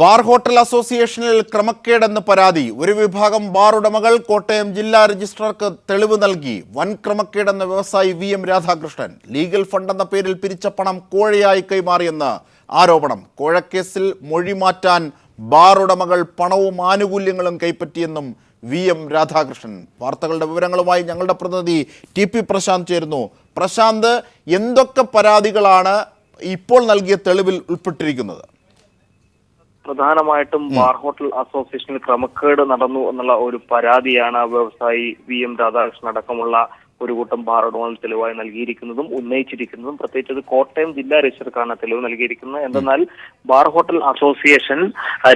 Bar hotel അസോസിയേഷനിൽ ക്രമക്കേടെന്ന് പരാതി. ഒരു വിഭാഗം ബാർ ഉടമകൾ കോട്ടയം ജില്ലാ രജിസ്ട്രാർക്ക് തെളിവ് നൽകി. വൻ ക്രമക്കേടെന്ന വ്യവസായി VM രാധാകൃഷ്ണൻ. ലീഗൽ ഫണ്ടെന്ന പേരിൽ പിരിച്ച പണം കോഴയായി കൈമാറിയെന്ന് ആരോപണം. കോഴക്കേസിൽ മൊഴി മാറ്റാൻ ബാർ ഉടമകൾ പണവും ആനുകൂല്യങ്ങളും കൈപ്പറ്റിയെന്നും VM രാധാകൃഷ്ണൻ. വാർത്തകളുടെ വിവരങ്ങളുമായി ഞങ്ങളുടെ പ്രതിനിധി TP പ്രശാന്ത് ചേരുന്നു. പ്രശാന്ത്, എന്തൊക്കെ പരാതികളാണ് ഇപ്പോൾ നൽകിയ തെളിവിൽ ഉൾപ്പെട്ടിരിക്കുന്നത്? പ്രധാനമായിട്ടും ബാർ ഹോട്ടൽ അസോസിയേഷനിൽ ക്രമക്കേട് നടന്നു എന്നുള്ള ഒരു പരാതിയാണ് വ്യവസായി VM രാധാകൃഷ്ണൻ അടക്കമുള്ള ഒരു കൂട്ടം ബാർ ഉടമകൾ തെളിവായി നൽകിയിരിക്കുന്നതും ഉന്നയിച്ചിരിക്കുന്നതും. പ്രത്യേകിച്ച് അത് കോട്ടയം ജില്ലാ രജിസ്ട്രാർക്കാണ് തെളിവ് നൽകിയിരിക്കുന്നത്. എന്തെന്നാൽ ബാർ ഹോട്ടൽ അസോസിയേഷൻ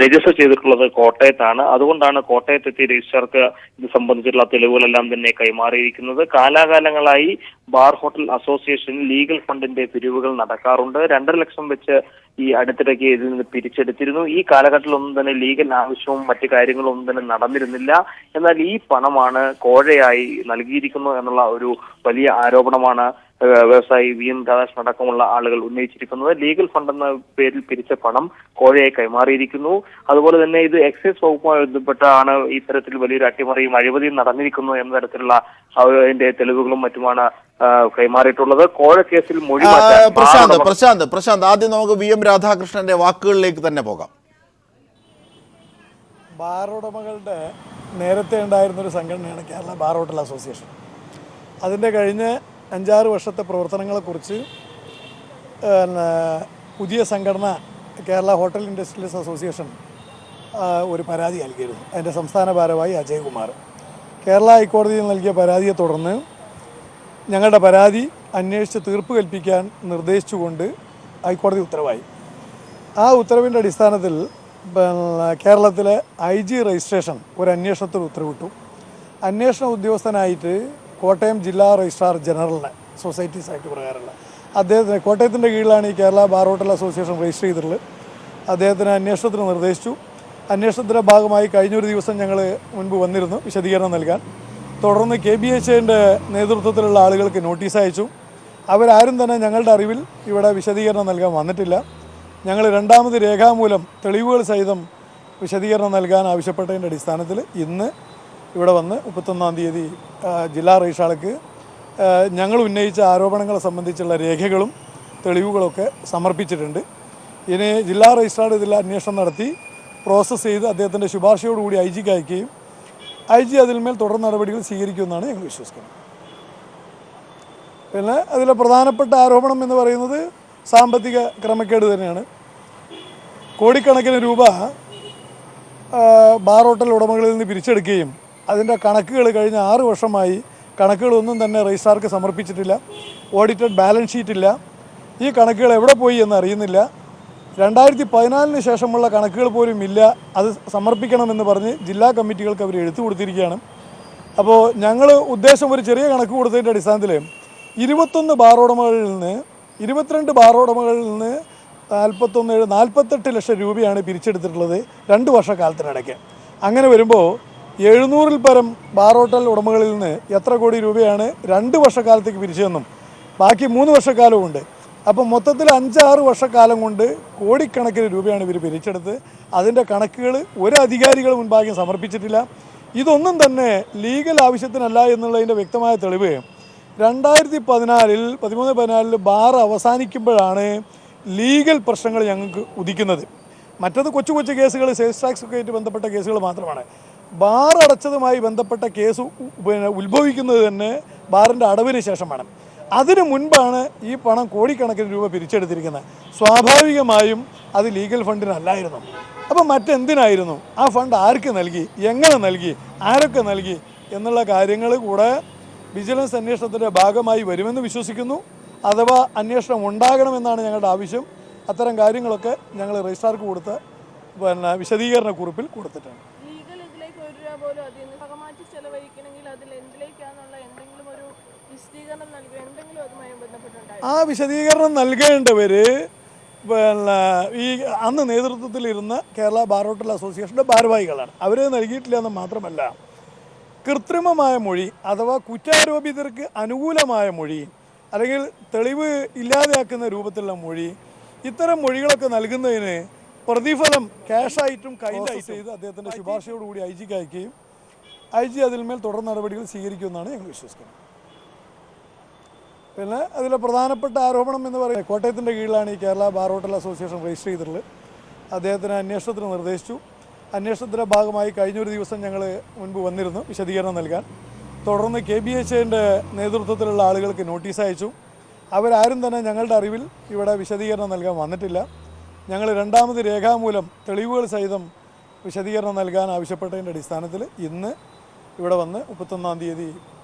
രജിസ്റ്റർ ചെയ്തിട്ടുള്ളത് കോട്ടയത്താണ്. അതുകൊണ്ടാണ് കോട്ടയത്തെത്തിയ രജിസ്ട്രാർക്ക് ഇത് സംബന്ധിച്ചുള്ള തെളിവുകളെല്ലാം തന്നെ കൈമാറിയിരിക്കുന്നത്. കാലാകാലങ്ങളായി ബാർ ഹോട്ടൽ അസോസിയേഷൻ ലീഗൽ ഫണ്ടിന്റെ പിരിവുകൾ നടക്കാറുണ്ട്. 2.5 ലക്ഷം വെച്ച് ഈ അടുത്തിടയ്ക്ക് ഇതിൽ നിന്ന് പിരിച്ചെടുത്തിരുന്നു. ഈ കാലഘട്ടത്തിലൊന്നും തന്നെ ലീഗൽ ആവശ്യവും മറ്റു കാര്യങ്ങളും ഒന്നും തന്നെ നടന്നിരുന്നില്ല. എന്നാൽ ഈ പണമാണ് കോഴയായി നൽകിയിരിക്കുന്നു എന്നുള്ള ഒരു വലിയ ആരോപണമാണ് വ്യവസായി VM രാധാകൃഷ്ണൻ അടക്കമുള്ള ആളുകൾ ഉന്നയിച്ചിരിക്കുന്നത്. ലീഗൽ ഫണ്ട് എന്ന പേരിൽ പിരിച്ച പണം കോഴയായി കൈമാറിയിരിക്കുന്നു. അതുപോലെ തന്നെ ഇത് എക്സൈസ് വകുപ്പുമായി ബന്ധപ്പെട്ടാണ് ഇത്തരത്തിൽ വലിയൊരു അട്ടിമറിയും അഴിമതിയും നടന്നിരിക്കുന്നു എന്ന തരത്തിലുള്ള അതിന്റെ തെളിവുകളും മറ്റുമാണ് കൈമാറിയിട്ടുള്ളത്. കോഴ കേസിൽ മൊഴി പ്രശാന്ത്, ആദ്യം നമുക്ക് VM രാധാകൃഷ്ണന്റെ വാക്കുകളിലേക്ക് തന്നെ പോകാം. ബാർ ഉടമകളുടെ നേരത്തെ ഉണ്ടായിരുന്നൊരു സംഘടനയാണ് കേരള ബാർ ഹോട്ടൽ അസോസിയേഷൻ. അതിൻ്റെ കഴിഞ്ഞ 5-6 വർഷത്തെ പ്രവർത്തനങ്ങളെക്കുറിച്ച് പുതിയ സംഘടന കേരള ഹോട്ടൽ ഇൻഡസ്ട്രിയൽസ് അസോസിയേഷൻ ഒരു പരാതി നൽകിയിരുന്നു. അതിൻ്റെ സംസ്ഥാന ഭാരവാഹി അജയ്കുമാർ കേരള ഹൈക്കോടതിയിൽ നൽകിയ പരാതിയെ തുടർന്ന് ഞങ്ങളുടെ പരാതി അന്വേഷിച്ച് തീർപ്പ് കൽപ്പിക്കാൻ നിർദ്ദേശിച്ചുകൊണ്ട് ഹൈക്കോടതി ഉത്തരവായി. ആ ഉത്തരവിൻ്റെ അടിസ്ഥാനത്തിൽ കേരളത്തിലെ IG രജിസ്ട്രേഷൻ ഒരു അന്വേഷണത്തിന് ഉത്തരവിട്ടു. അന്വേഷണ ഉദ്യോഗസ്ഥനായിട്ട് കോട്ടയം ജില്ലാ രജിസ്ട്രാർ ജനറലിനെ സൊസൈറ്റീസ് ആക്ട് പ്രകാരമുള്ള അദ്ദേഹത്തിന്, കോട്ടയത്തിൻ്റെ കീഴിലാണ് ഈ Kerala bar hotel association register ചെയ്തിട്ടുള്ളത്. അദ്ദേഹത്തിന് അന്വേഷണത്തിന് നിർദ്ദേശിച്ചു. അന്വേഷണത്തിൻ്റെ ഭാഗമായി കഴിഞ്ഞൊരു ദിവസം ഞങ്ങൾ മുൻപ് വന്നിരുന്നു വിശദീകരണം നൽകാൻ. തുടർന്ന് KBHAൻ്റെ നേതൃത്വത്തിലുള്ള ആളുകൾക്ക് നോട്ടീസ് അയച്ചു. അവരാരും തന്നെ ഞങ്ങളുടെ അറിവിൽ ഇവിടെ വിശദീകരണം നൽകാൻ വന്നിട്ടില്ല. ഞങ്ങൾ രണ്ടാമത് രേഖാമൂലം തെളിവുകൾ സഹിതം വിശദീകരണം നൽകാൻ ആവശ്യപ്പെട്ടതിൻ്റെ അടിസ്ഥാനത്തിൽ ഇന്ന് ഇവിടെ വന്ന് 31-ാം തീയതി ജില്ലാ രജിസ്ട്രാർക്ക് ഞങ്ങൾ ഉന്നയിച്ച ആരോപണങ്ങളെ സംബന്ധിച്ചുള്ള രേഖകളും തെളിവുകളൊക്കെ സമർപ്പിച്ചിട്ടുണ്ട്. ഇനി ജില്ലാ രജിസ്ട്രാർ ഇതിൽ അന്വേഷണം നടത്തി പ്രോസസ്സ് ചെയ്ത് അദ്ദേഹത്തിൻ്റെ ശുപാർശയോടുകൂടി IG അയക്കുകയും IG അതിന്മേൽ തുടർ നടപടികൾ സ്വീകരിക്കുമെന്നാണ് ഞങ്ങൾ വിശ്വസിക്കുന്നത്. പിന്നെ അതിലെ പ്രധാനപ്പെട്ട ആരോപണം എന്ന് പറയുന്നത് സാമ്പത്തിക ക്രമക്കേട് തന്നെയാണ്. കോടിക്കണക്കിന് രൂപ ബാർ ഹോട്ടൽ ഉടമകളിൽ നിന്ന് പിരിച്ചെടുക്കുകയും അതിൻ്റെ കണക്കുകൾ കഴിഞ്ഞ 6 വർഷമായി കണക്കുകളൊന്നും തന്നെ രജിസ്ട്രാർക്ക് സമർപ്പിച്ചിട്ടില്ല. Audited balance ഷീറ്റില്ല. ഈ കണക്കുകൾ എവിടെ പോയി എന്ന് അറിയുന്നില്ല. 2014 ശേഷമുള്ള കണക്കുകൾ പോലും ഇല്ല. അത് സമർപ്പിക്കണമെന്ന് പറഞ്ഞ് ജില്ലാ കമ്മിറ്റികൾക്ക് അവർ എഴുത്തു കൊടുത്തിരിക്കുകയാണ്. അപ്പോൾ ഞങ്ങൾ ഉദ്ദേശം ഒരു ചെറിയ കണക്ക് കൊടുത്തതിൻ്റെ അടിസ്ഥാനത്തിൽ 21 ബാർ ഉടമകളിൽ നിന്ന് 22 ബാർ ഉടമകളിൽ നിന്ന് 48 ലക്ഷം രൂപയാണ് പിരിച്ചെടുത്തിട്ടുള്ളത് 2 വർഷക്കാലത്തിനിടയ്ക്ക്. അങ്ങനെ വരുമ്പോൾ 700-ൽ പരം ബാർ ഹോട്ടൽ ഉടമകളിൽ നിന്ന് എത്ര കോടി രൂപയാണ് 2 വർഷക്കാലത്തേക്ക് പിരിച്ചതെന്നും ബാക്കി 3 വർഷക്കാലമുണ്ട്. അപ്പം മൊത്തത്തിൽ 5-6 വർഷക്കാലം കൊണ്ട് കോടിക്കണക്കിന് രൂപയാണ് ഇവർ പിരിച്ചെടുത്ത്. അതിൻ്റെ കണക്കുകൾ ഒരു അധികാരികൾ മുൻപാകെ സമർപ്പിച്ചിട്ടില്ല. ഇതൊന്നും തന്നെ ലീഗൽ ആവശ്യത്തിനല്ല എന്നുള്ളതിൻ്റെ വ്യക്തമായ തെളിവ് 2013-14 ബാർ അവസാനിക്കുമ്പോഴാണ് ലീഗൽ പ്രശ്നങ്ങൾ ഞങ്ങൾക്ക് ഉദിക്കുന്നത്. മറ്റത് കൊച്ചു കൊച്ചു കേസുകൾ, സെയിൽസ് ടാക്സ് ഒക്കെ ആയിട്ട് ബന്ധപ്പെട്ട കേസുകൾ മാത്രമാണ്. ബാർ അടച്ചതുമായി ബന്ധപ്പെട്ട കേസ് ഉത്ഭവിക്കുന്നത് തന്നെ ബാറിൻ്റെ അടവിന് ശേഷമാണ്. അതിനു മുൻപാണ് ഈ പണം കോടിക്കണക്കിന് രൂപ പിരിച്ചെടുത്തിരിക്കുന്നത്. സ്വാഭാവികമായും അത് ലീഗൽ ഫണ്ടിനല്ലായിരുന്നു. അപ്പം മറ്റെന്തിനായിരുന്നു? ആ ഫണ്ട് ആർക്ക് നൽകി, എങ്ങനെ നൽകി, ആരൊക്കെ നൽകി എന്നുള്ള കാര്യങ്ങൾ കൂടെ വിജിലൻസ് അന്വേഷണത്തിൻ്റെ ഭാഗമായി വരുമെന്ന് വിശ്വസിക്കുന്നു. അഥവാ അന്വേഷണം ഉണ്ടാകണമെന്നാണ് ഞങ്ങളുടെ ആവശ്യം. അത്തരം കാര്യങ്ങളൊക്കെ ഞങ്ങൾ രജിസ്ട്രാർക്ക് കൊടുത്ത വിശദീകരണ കുറിപ്പിൽ കൊടുത്തിട്ടുണ്ട്. ആ വിശദീകരണം നൽകേണ്ടവർ ഈ അന്ന് നേതൃത്വത്തിലിരുന്ന കേരള ബാർ ഹോട്ടൽ അസോസിയേഷൻ്റെ ഭാരവാഹികളാണ്. അവർ നൽകിയിട്ടില്ല എന്ന് മാത്രമല്ല, കൃത്രിമമായ മൊഴി അഥവാ കുറ്റാരോപിതർക്ക് അനുകൂലമായ മൊഴി അല്ലെങ്കിൽ തെളിവ് ഇല്ലാതെയാക്കുന്ന രൂപത്തിലുള്ള മൊഴി, ഇത്തരം മൊഴികളൊക്കെ നൽകുന്നതിന് പ്രതിഫലം ക്യാഷായിട്ടും കയ്യിലായിട്ട് ചെയ്ത് അദ്ദേഹത്തിൻ്റെ ശുപാർശയോടുകൂടി ഐ ജിക്ക് അയക്കുകയും ഐ ജി അതിന്മേൽ തുടർ നടപടികൾ സ്വീകരിക്കുമെന്നാണ് ഞങ്ങൾ വിശ്വസിക്കുന്നത്. പിന്നെ അതിലെ പ്രധാനപ്പെട്ട ആരോപണം എന്ന് പറയുന്നത് കോട്ടയത്തിൻ്റെ കീഴിലാണ് ഈ Kerala bar hotel association register ചെയ്തിട്ടുള്ളത്. അദ്ദേഹത്തിന് അന്വേഷണത്തിന് നിർദ്ദേശിച്ചു. അന്വേഷണത്തിൻ്റെ ഭാഗമായി കഴിഞ്ഞൊരു ദിവസം ഞങ്ങൾ മുൻപ് വന്നിരുന്നു വിശദീകരണം നൽകാൻ. തുടർന്ന് KBHAൻ്റെ നേതൃത്വത്തിലുള്ള ആളുകൾക്ക് നോട്ടീസ് അയച്ചു. അവരാരും തന്നെ ഞങ്ങളുടെ അറിവിൽ ഇവിടെ വിശദീകരണം നൽകാൻ വന്നിട്ടില്ല. ഞങ്ങൾ രണ്ടാമത് രേഖാമൂലം തെളിവുകൾ സഹിതം വിശദീകരണം നൽകാൻ ആവശ്യപ്പെട്ടതിൻ്റെ അടിസ്ഥാനത്തിൽ ഇന്ന് ഇവിടെ വന്ന് 31-ാം തീയതി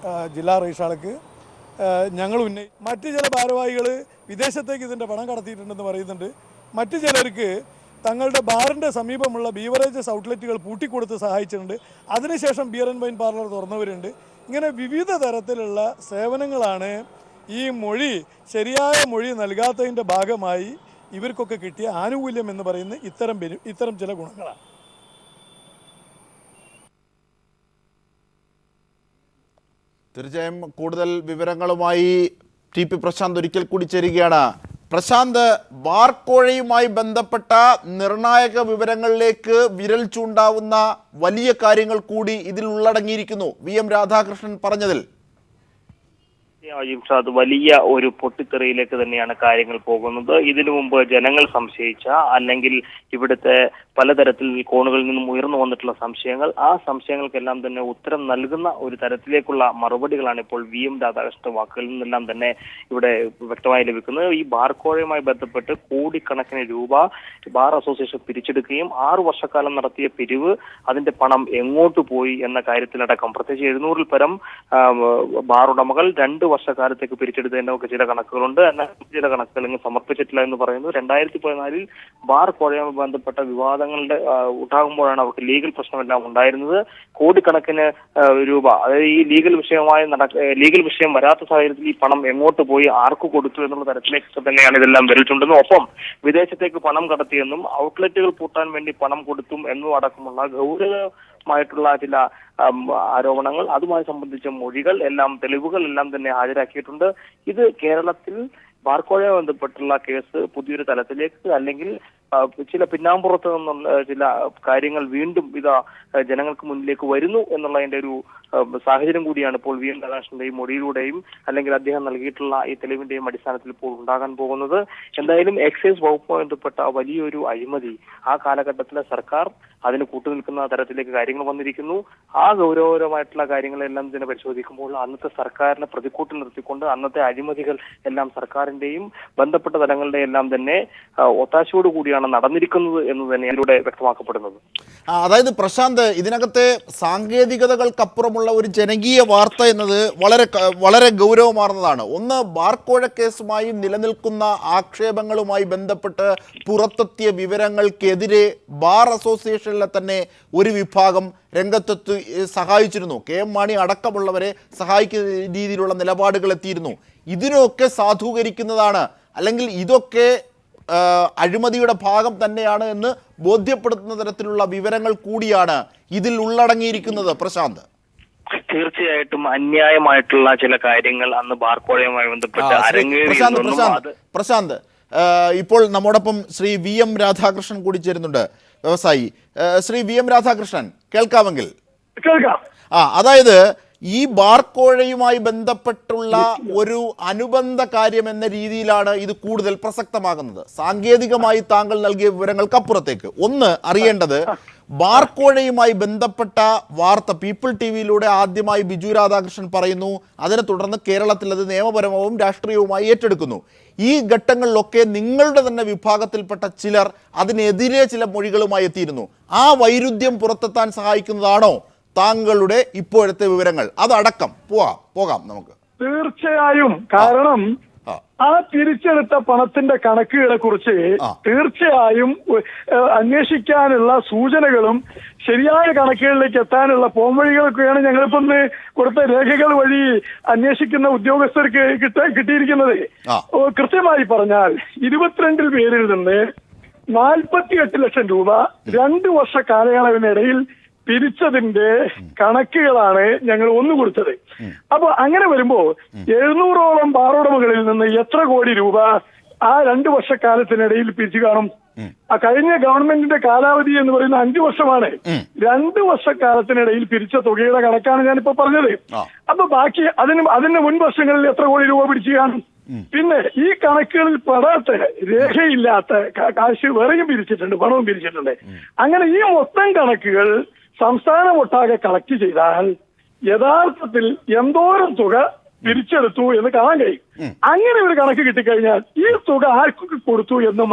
ജില്ലാ രജിസ്ട്രാർക്ക് ഞങ്ങൾ മറ്റ് ചില ഭാരവാഹികൾ വിദേശത്തേക്ക് ഇതിൻ്റെ പണം കടത്തിയിട്ടുണ്ടെന്ന് പറയുന്നുണ്ട്. മറ്റു ചിലർക്ക് തങ്ങളുടെ ബാറിൻ്റെ സമീപമുള്ള ബീവറേജസ് ഔട്ട്ലെറ്റുകൾ പൂട്ടിക്കൊടുത്ത് സഹായിച്ചിട്ടുണ്ട്. അതിനുശേഷം ബിയർ ആൻഡ് വൈൻ പാർലർ തുറന്നവരുണ്ട്. ഇങ്ങനെ വിവിധ തരത്തിലുള്ള സേവനങ്ങളാണ് ഈ മൊഴി ശരിയായ മൊഴി നൽകാത്തതിൻ്റെ ഭാഗമായി ഇവർക്കൊക്കെ കിട്ടിയ ആനുകൂല്യം എന്ന് പറയുന്ന ഇത്തരം ചില ഗുണങ്ങളാണ്. തീർച്ചയായും കൂടുതൽ വിവരങ്ങളുമായി TP പ്രശാന്ത് ഒരിക്കൽ കൂടി ചേരുകയാണ്. പ്രശാന്ത്, ബാർക്കോഴയുമായി ബന്ധപ്പെട്ട നിർണായക വിവരങ്ങളിലേക്ക് വിരൽ ചൂണ്ടാവുന്ന വലിയ കാര്യങ്ങൾ കൂടി ഇതിൽ ഉള്ളടങ്ങിയിരിക്കുന്നു VM രാധാകൃഷ്ണൻ പറഞ്ഞതിൽ. അത് വലിയ ഒരു പൊട്ടിത്തെറിയിലേക്ക് തന്നെയാണ് കാര്യങ്ങൾ പോകുന്നത്. ഇതിനു മുമ്പ് ജനങ്ങൾ സംശയിച്ച അല്ലെങ്കിൽ ഇവിടുത്തെ പലതരത്തിൽ കോണുകളിൽ നിന്നും ഉയർന്നു വന്നിട്ടുള്ള സംശയങ്ങൾ, ആ സംശയങ്ങൾക്കെല്ലാം തന്നെ ഉത്തരം നൽകുന്ന ഒരു തരത്തിലേക്കുള്ള മറുപടികളാണ് ഇപ്പോൾ VM രാധാകൃഷ്ണന്റെ വാക്കുകളിൽ നിന്നെല്ലാം തന്നെ ഇവിടെ വ്യക്തമായി ലഭിക്കുന്നത്. ഈ ബാർക്കോഴയുമായി ബന്ധപ്പെട്ട് കോടിക്കണക്കിന് രൂപ ബാർ അസോസിയേഷൻ പിരിച്ചെടുക്കുകയും 6 വർഷക്കാലം നടത്തിയ പിരിവ് അതിന്റെ പണം എങ്ങോട്ട് പോയി എന്ന കാര്യത്തിലടക്കം പ്രത്യേകിച്ച് 700-ൽ പരം ബാർ ഉടമകൾ 2 വർഷക്കാലത്തേക്ക് പിരിച്ചെടുത്തതിന്റെ ഒക്കെ ചില കണക്കുകളുണ്ട്. എന്നാൽ ചില കണക്കുകൾ ഇങ്ങ് സമർപ്പിച്ചിട്ടില്ല എന്ന് പറയുന്നു. 2014-ൽ ബാർ കോഴയുമായി ബന്ധപ്പെട്ട വിവാദങ്ങളുടെ ഉണ്ടാകുമ്പോഴാണ് അവർക്ക് ലീഗൽ പ്രശ്നമെല്ലാം ഉണ്ടായിരുന്നത്. കോടിക്കണക്കിന് രൂപ, അതായത് ഈ ലീഗൽ വിഷയം വരാത്ത സാഹചര്യത്തിൽ ഈ പണം എങ്ങോട്ട് പോയി ആർക്ക് കൊടുത്തു എന്നുള്ള തരത്തിലേക്ക് തന്നെയാണ് ഇതെല്ലാം വരിച്ചിട്ടുണ്ടെന്നും ഒപ്പം വിദേശത്തേക്ക് പണം കടത്തിയെന്നും ഔട്ട്ലെറ്റുകൾ പൂട്ടാൻ വേണ്ടി പണം കൊടുത്തും എന്നും അടക്കമുള്ള ഗൗരവമായിട്ടുള്ള ചില ആരോപണങ്ങൾ, അതുമായി സംബന്ധിച്ച മൊഴികൾ എല്ലാം തെളിവുകൾ എല്ലാം തന്നെ ഹാജരാക്കിയിട്ടുണ്ട്. ഇത് കേരളത്തിൽ ബാർക്കോഴയുമായി ബന്ധപ്പെട്ടുള്ള കേസ് പുതിയൊരു തലത്തിലേക്ക് അല്ലെങ്കിൽ ചില പിന്നാമ്പുറത്ത് നിന്നുള്ള ചില കാര്യങ്ങൾ വീണ്ടും ജനങ്ങൾക്ക് മുന്നിലേക്ക് വരുന്നു എന്നുള്ളതിന്റെ ഒരു സാഹചര്യം കൂടിയാണ് ഇപ്പോൾ VM രാധാകൃഷ്ണന്റെയും മൊഴിയിലൂടെയും അല്ലെങ്കിൽ അദ്ദേഹം നൽകിയിട്ടുള്ള ഈ തെളിവിന്റെയും അടിസ്ഥാനത്തിൽ ഇപ്പോൾ ഉണ്ടാകാൻ പോകുന്നത്. എന്തായാലും എക്സൈസ് വകുപ്പുമായി ബന്ധപ്പെട്ട വലിയൊരു അഴിമതി ആ കാലഘട്ടത്തിലെ സർക്കാർ അതിന് കൂട്ടുനിൽക്കുന്ന തരത്തിലേക്ക് കാര്യങ്ങൾ വന്നിരിക്കുന്നു. ആ ഗൗരവപരമായിട്ടുള്ള കാര്യങ്ങളെല്ലാം ഇതിനെ പരിശോധിക്കുമ്പോൾ അന്നത്തെ സർക്കാരിനെ പ്രതിക്കൂട്ടിൽ നിർത്തിക്കൊണ്ട് അന്നത്തെ അഴിമതികൾ എല്ലാം സർക്കാരിന്റെയും ബന്ധപ്പെട്ട തലങ്ങളുടെ എല്ലാം തന്നെ ഒത്താശയോട് കൂടിയാണ് നടന്നിരിക്കുന്നത് എന്ന് തന്നെ ഇതിലൂടെ വ്യക്തമാക്കപ്പെടുന്നത്. അതായത് പ്രശാന്ത്, ഇതിനകത്തെ സാങ്കേതികതകൾക്കപ്പുറമുള്ള ഒരു ജനകീയ വാർത്ത എന്നത് വളരെ ഗൗരവമാർന്നതാണ്. ഒന്ന്, ബാർക്കോഴ കേസുമായി നിലനിൽക്കുന്ന ആക്ഷേപങ്ങളുമായി ബന്ധപ്പെട്ട് പുറത്തെത്തിയ വിവരങ്ങൾക്കെതിരെ ബാർ അസോസിയേഷനിലെ തന്നെ ഒരു വിഭാഗം രംഗത്തെത്തി സഹായിച്ചിരുന്നു. KM മാണി അടക്കമുള്ളവരെ സഹായിക്കുന്ന രീതിയിലുള്ള നിലപാടുകൾ എത്തിയിരുന്നു. ഇതിനൊക്കെ സാധൂകരിക്കുന്നതാണ് അല്ലെങ്കിൽ ഇതൊക്കെ അഴിമതിയുടെ ഭാഗം തന്നെയാണ് എന്ന് ബോധ്യപ്പെടുത്തുന്ന തരത്തിലുള്ള വിവരങ്ങൾ കൂടിയാണ് ഇതിൽ ഉള്ളടങ്ങിയിരിക്കുന്നത്. പ്രശാന്ത്, തീർച്ചയായിട്ടും അന്യായമായിട്ടുള്ള ചില കാര്യങ്ങൾ അന്ന് ബാർക്കോഴയുമായി ബന്ധപ്പെട്ട് പ്രശാന്ത്, ഇപ്പോൾ നമ്മോടൊപ്പം ശ്രീ VM രാധാകൃഷ്ണൻ കൂടി ചേരുന്നുണ്ട്, വ്യവസായി. ശ്രീ VM രാധാകൃഷ്ണൻ, കേൾക്കാമെങ്കിൽ? കേൾക്കാം. അതായത് ഈ ബാർക്കോഴയുമായി ബന്ധപ്പെട്ടുള്ള ഒരു അനുബന്ധ കാര്യം എന്ന രീതിയിലാണ് ഇത് കൂടുതൽ പ്രസക്തമാകുന്നത്. സാങ്കേതികമായി താങ്കൾ നൽകിയ വിവരങ്ങൾക്കപ്പുറത്തേക്ക് ഒന്ന് അറിയേണ്ടത്, ബാർക്കോഴയുമായി ബന്ധപ്പെട്ട വാർത്ത പീപ്പിൾ TVയിലൂടെ ആദ്യമായി ബിജു രാധാകൃഷ്ണൻ പറയുന്നു. അതിനെ തുടർന്ന് കേരളത്തിൽ അത് നിയമപരവും രാഷ്ട്രീയവുമായി ഏറ്റെടുക്കുന്നു. ഈ ഘട്ടങ്ങളിലൊക്കെ നിങ്ങളുടെ തന്നെ വിഭാഗത്തിൽപ്പെട്ട ചിലർ അതിനെതിരെ ചില മൊഴികളുമായി എത്തിയിരുന്നു. ആ വൈരുദ്ധ്യം പുറത്തെത്താൻ സഹായിക്കുന്നതാണോ താങ്കളുടെ ഇപ്പോഴത്തെ വിവരങ്ങൾ? അതടക്കം പോകാം നമുക്ക്. തീർച്ചയായും. കാരണം ആ പിരിച്ചെടുത്ത പണത്തിന്റെ കണക്കുകളെ കുറിച്ച് തീർച്ചയായും അന്വേഷിക്കാനുള്ള സൂചനകളും ശരിയായ കണക്കുകളിലേക്ക് എത്താനുള്ള പോംവഴികളൊക്കെയാണ് ഞങ്ങളിപ്പോ കൊടുത്ത രേഖകൾ വഴി അന്വേഷിക്കുന്ന ഉദ്യോഗസ്ഥർക്ക് കിട്ടിയിരിക്കുന്നത്. കൃത്യമായി പറഞ്ഞാൽ 22 പേരിൽ നിന്ന് 48 ലക്ഷം രൂപ 2 വർഷ കാലയളവിനിടയിൽ പിരിച്ചതിന്റെ കണക്കുകളാണ് ഞങ്ങൾ കൊടുത്തത്. അപ്പൊ അങ്ങനെ വരുമ്പോ 700ഓളം ബാറുടമകളിൽ നിന്ന് എത്ര കോടി രൂപ ആ 2 വർഷക്കാലത്തിനിടയിൽ പിരിച്ചു കാണും? ആ കഴിഞ്ഞ ഗവൺമെന്റിന്റെ കാലാവധി എന്ന് പറയുന്നത് 5 വർഷമാണ്. 2 വർഷക്കാലത്തിനിടയിൽ പിരിച്ച തുകയുടെ കണക്കാണ് ഞാനിപ്പോ പറഞ്ഞത്. അപ്പൊ ബാക്കി അതിന് മുൻ വർഷങ്ങളിൽ എത്ര കോടി രൂപ പിടിച്ചു കാണും? പിന്നെ ഈ കണക്കുകളിൽ പെടാത്ത രേഖയില്ലാത്ത കാശ് വേറെയും പിരിച്ചിട്ടുണ്ട്, പണവും പിരിച്ചിട്ടുണ്ട്. അങ്ങനെ ഈ മൊത്തം കണക്കുകൾ സംസ്ഥാനം ഒട്ടാകെ കളക്ട് ചെയ്താൽ യഥാർത്ഥത്തിൽ എന്തോരം തുക പിരിച്ചെടുത്തു എന്ന് കാണാൻ കഴിയും. അങ്ങനെ ഒരു കണക്ക് കിട്ടിക്കഴിഞ്ഞാൽ ഈ തുക ആർക്കൊക്കെ കൊടുത്തു എന്ന്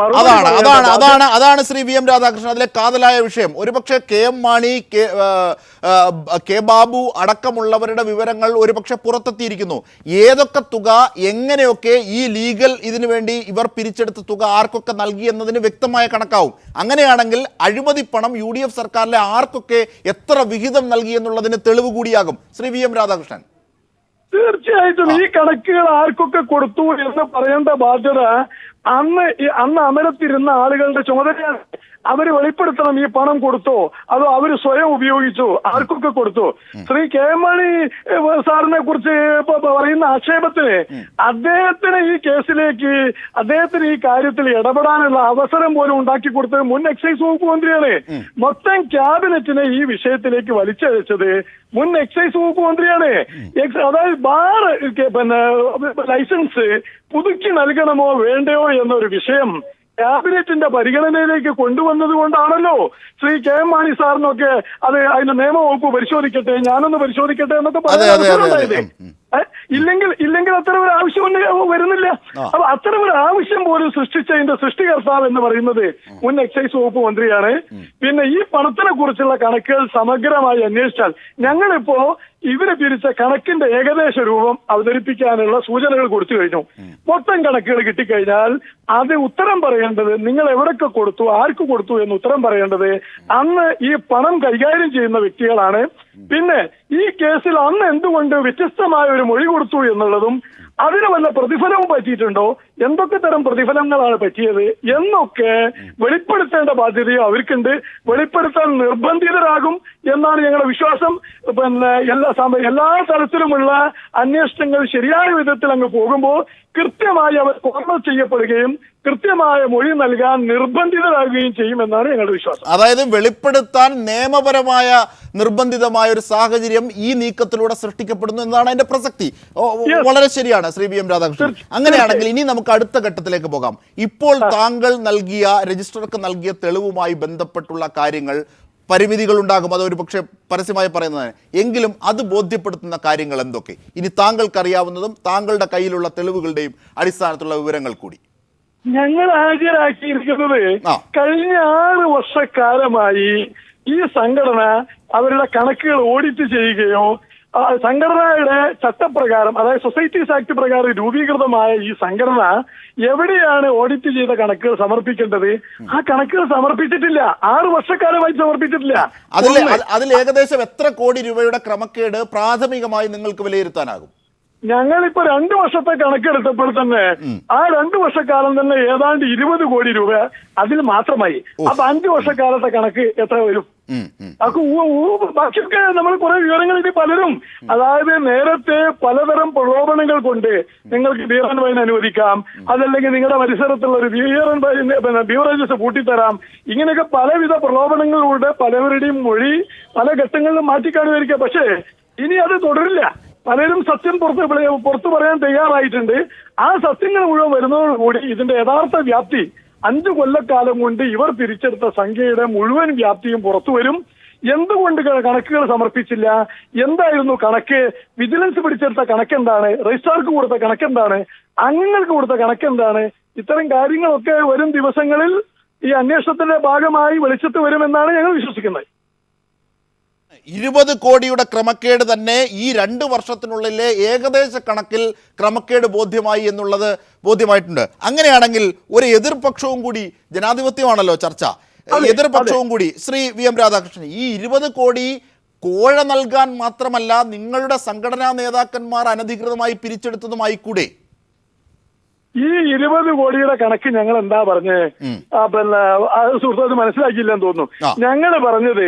അതാണ് ശ്രീ വി എം രാധാകൃഷ്ണൻ അതിലെ കാതലായ വിഷയം. ഒരുപക്ഷെ കെ എം മാണി, കെ ബാബു അടക്കമുള്ളവരുടെ വിവരങ്ങൾ ഒരുപക്ഷെ പുറത്തെത്തിയിരിക്കുന്നു. ഏതൊക്കെ തുക എങ്ങനെയൊക്കെ ഈ ലീഗൽ ഇതിനു വേണ്ടി ഇവർ പിരിച്ചെടുത്ത തുക ആർക്കൊക്കെ നൽകി എന്നതിന് വ്യക്തമായ കണക്കാവും. അങ്ങനെയാണെങ്കിൽ അഴിമതി പണം UDF സർക്കാരിലെ ആർക്കൊക്കെ എത്ര വിഹിതം നൽകി എന്നുള്ളതിന് തെളിവ് കൂടിയാകും. ശ്രീ വി എം രാധാകൃഷ്ണൻ, തീർച്ചയായിട്ടും ഈ കണക്കുകൾ ആർക്കൊക്കെ കൊടുത്തു എന്ന് പറയേണ്ട ബാധ്യത അന്ന് അമരത്തിരുന്ന ആളുകളുടെ ചുമതലയാണ്. അവര് വെളിപ്പെടുത്തണം ഈ പണം കൊടുത്തോ അതോ അവര് സ്വയം ഉപയോഗിച്ചോ, ആർക്കൊക്കെ കൊടുത്തു. ശ്രീ കെ എം മാണി സാറിനെ കുറിച്ച് പറയുന്ന ആക്ഷേപത്തിന് അദ്ദേഹത്തിന് ഈ കേസിലേക്ക് അദ്ദേഹത്തിന് ഈ കാര്യത്തിൽ ഇടപെടാനുള്ള അവസരം പോലും ഉണ്ടാക്കി കൊടുത്തത് മുൻ എക്സൈസ് വകുപ്പ് മന്ത്രിയാണ്. മൊത്തം ക്യാബിനറ്റിനെ ഈ വിഷയത്തിലേക്ക് വലിച്ചഴച്ചത് മുൻ എക്സൈസ് വകുപ്പ് മന്ത്രിയാണ്. അതായത് ബാർ ലൈസൻസ് പുതുക്കി നൽകണമോ വേണ്ടയോ എന്നൊരു വിഷയം ക്യാബിനറ്റിന്റെ പരിഗണനയിലേക്ക് കൊണ്ടുവന്നത് കൊണ്ടാണല്ലോ ശ്രീ കെ എം മാണി സാറിനൊക്കെ അതിന്റെ നിയമവകുപ്പ് പരിശോധിക്കട്ടെ, ഞാനൊന്ന് പരിശോധിക്കട്ടെ എന്നൊക്കെ പറയുന്നത്. ഇല്ലെങ്കിൽ അത്തരം ഒരു ആവശ്യം വരുന്നില്ല. അപ്പൊ അത്തരം ഒരു ആവശ്യം പോലും സൃഷ്ടിച്ചതിന്റെ സൃഷ്ടികർത്താവ് എന്ന് പറയുന്നത് മുൻ എക്സൈസ് വകുപ്പ് മന്ത്രിയാണ്. പിന്നെ ഈ പണത്തിനെ കുറിച്ചുള്ള കണക്കുകൾ സമഗ്രമായി അന്വേഷിച്ചാൽ ഞങ്ങളിപ്പോ ഇവര് പിരിച്ച കണക്കിന്റെ ഏകദേശ രൂപം അവതരിപ്പിക്കാനുള്ള സൂചനകൾ കൊടുത്തു കഴിഞ്ഞു. മൊത്തം കണക്കുകൾ കിട്ടിക്കഴിഞ്ഞാൽ അത് ഉത്തരം പറയേണ്ടത് നിങ്ങൾ എവിടൊക്കെ കൊടുത്തു, ആർക്ക് കൊടുത്തു എന്ന് ഉത്തരം പറയേണ്ടത് അന്ന് ഈ പണം കൈകാര്യം ചെയ്യുന്ന വ്യക്തികളാണ്. പിന്നെ ഈ കേസിൽ അന്ന് എന്തുകൊണ്ട് വ്യത്യസ്തമായ ഒരു മൊഴി കൊടുത്തു എന്നുള്ളതും അതിന് വല്ല പ്രതിഫലവും പറ്റിയിട്ടുണ്ടോ, എന്തൊക്കെ തരം പ്രതിഫലങ്ങളാണ് പറ്റിയത് എന്നൊക്കെ വെളിപ്പെടുത്തേണ്ട ബാധ്യതയും അവർക്കുണ്ട്. വെളിപ്പെടുത്താൻ നിർബന്ധിതരാകും എന്നാണ് ഞങ്ങളുടെ വിശ്വാസം. പിന്നെ എല്ലാ തരത്തിലുമുള്ള അന്വേഷണങ്ങൾ ശരിയായ വിധത്തിൽ അങ്ങ് പോകുമ്പോൾ കൃത്യമായി അവർ കോർണർ ചെയ്യപ്പെടുകയും കൃത്യമായ മൊഴി നൽകാൻ നിർബന്ധിതരാകുകയും ചെയ്യുമെന്നാണ് ഞങ്ങളുടെ വിശ്വാസം. അതായത് വെളിപ്പെടുത്താൻ നിയമപരമായ നിർബന്ധിതമായ ഒരു സാഹചര്യം ഈ നീക്കത്തിലൂടെ സൃഷ്ടിക്കപ്പെടുന്നു എന്നതാണ് അതിന്റെ പ്രസക്തി. വളരെ ശരിയാണ് ശ്രീ വി എം രാധാകൃഷ്ണൻ. അങ്ങനെയാണെങ്കിൽ ഇനി നമുക്ക് അടുത്ത ഘട്ടത്തിലേക്ക് പോകാം. ഇപ്പോൾ താങ്കൾ നൽകിയ രജിസ്ട്രാർക്ക് നൽകിയ തെളിവുമായി ബന്ധപ്പെട്ടുള്ള കാര്യങ്ങൾ പരിമിതികൾ ഉണ്ടാകും, അതൊരു പക്ഷേ പരസ്യമായി പറയുന്നതാണ്. എങ്കിലും അത് ബോധ്യപ്പെടുത്തുന്ന കാര്യങ്ങൾ എന്തൊക്കെ? ഇനി താങ്കൾക്കറിയാവുന്നതും താങ്കളുടെ കയ്യിലുള്ള തെളിവുകളുടെയും അടിസ്ഥാനത്തിലുള്ള വിവരങ്ങൾ കൂടി. ഞങ്ങൾ ഹാജരാക്കിയിരിക്കുന്നത് കഴിഞ്ഞ 6 വർഷക്കാലമായി ഈ സംഘടന അവരുടെ കണക്കുകൾ ഓഡിറ്റ് ചെയ്യുകയോ സംഘടനയുടെ ചട്ടപ്രകാരം, അതായത് സൊസൈറ്റീസ് ആക്ട് പ്രകാരം രൂപീകൃതമായ ഈ സംഘടന എവിടെയാണ് ഓഡിറ്റ് ചെയ്ത കണക്കുകൾ സമർപ്പിക്കേണ്ടത്? ആ കണക്കുകൾ സമർപ്പിച്ചിട്ടില്ല. 6 വർഷക്കാലമായി സമർപ്പിച്ചിട്ടില്ല. അതിൽ ഏകദേശം എത്ര കോടി രൂപയുടെ ക്രമക്കേട് പ്രാഥമികമായി നിങ്ങൾക്ക് വിലയിരുത്താനാകും? ഞങ്ങളിപ്പോ 2 വർഷത്തെ കണക്കെടുത്തപ്പോൾ തന്നെ ആ 2 വർഷക്കാലം തന്നെ ഏതാണ്ട് 20 കോടി രൂപ അതിൽ മാത്രമായി. അപ്പൊ 5 വർഷക്കാലത്തെ കണക്ക് എത്ര വരും? ബാക്കിയൊക്കെ നമ്മൾ കുറെ വിവരങ്ങൾ ഇനി പലരും, അതായത് നേരത്തെ പലതരം പ്രലോഭനങ്ങൾ കൊണ്ട് നിങ്ങൾക്ക് ബിയർ ആൻഡ് വൈൻ അനുവദിക്കാം, അതല്ലെങ്കിൽ നിങ്ങളുടെ പരിസരത്തുള്ള ഒരു ബീവറേജസ് പൂട്ടിത്തരാം, ഇങ്ങനെയൊക്കെ പലവിധ പ്രലോഭനങ്ങളിലൂടെ പലവരുടെയും മൊഴി പല ഘട്ടങ്ങളിലും മാറ്റിക്കാണുമായിരിക്കാം. പക്ഷേ ഇനി അത് തുടരില്ല. പലരും സത്യം പുറത്തു പറയാൻ തയ്യാറായിട്ടുണ്ട്. ആ സത്യങ്ങൾ മുഴുവൻ വരുന്നതോടുകൂടി ഇതിന്റെ യഥാർത്ഥ വ്യാപ്തി 5 കൊല്ലക്കാലം കൊണ്ട് ഇവർ പിരിച്ചെടുത്ത സംഖ്യയുടെ മുഴുവൻ വ്യാപ്തിയും പുറത്തു വരും. എന്തുകൊണ്ട് കണക്കുകൾ സമർപ്പിച്ചില്ല, എന്തായിരുന്നു കണക്ക്, വിജിലൻസ് പിടിച്ചെടുത്ത കണക്കെന്താണ്, രജിസ്ട്രാർക്ക് കൊടുത്ത കണക്കെന്താണ്, അംഗങ്ങൾക്ക് കൊടുത്ത കണക്കെന്താണ്, ഇത്തരം കാര്യങ്ങളൊക്കെ വരും ദിവസങ്ങളിൽ ഈ അന്വേഷണത്തിന്റെ ഭാഗമായി വെളിച്ചത്ത് വരുമെന്നാണ് ഞങ്ങൾ വിശ്വസിക്കുന്നത്. 20 കോടിയുടെ ക്രമക്കേട് തന്നെ ഈ 2 വർഷത്തിനുള്ളിലെ ഏകദേശ കണക്കിൽ ക്രമക്കേട് ബോധ്യമായി എന്നുള്ളത് ബോധ്യമായിട്ടുണ്ട്. അങ്ങനെയാണെങ്കിൽ ഒരു എതിർപക്ഷവും കൂടി, ജനാധിപത്യമാണല്ലോ ചർച്ച, എതിർപക്ഷവും കൂടി ശ്രീ വി എം രാധാകൃഷ്ണൻ, ഈ 20 കോടി കോഴ നൽകാൻ മാത്രമല്ല നിങ്ങളുടെ സംഘടനാ നേതാക്കന്മാർ അനധികൃതമായി പിരിച്ചെടുത്തതുമായി കൂടെ? ഈ 20 കോടിയുടെ കണക്ക് ഞങ്ങൾ എന്താ പറഞ്ഞേ? പിന്നെ സുഹൃത്ത് മനസ്സിലാക്കിയില്ലെന്ന് തോന്നുന്നു. ഞങ്ങൾ പറഞ്ഞത്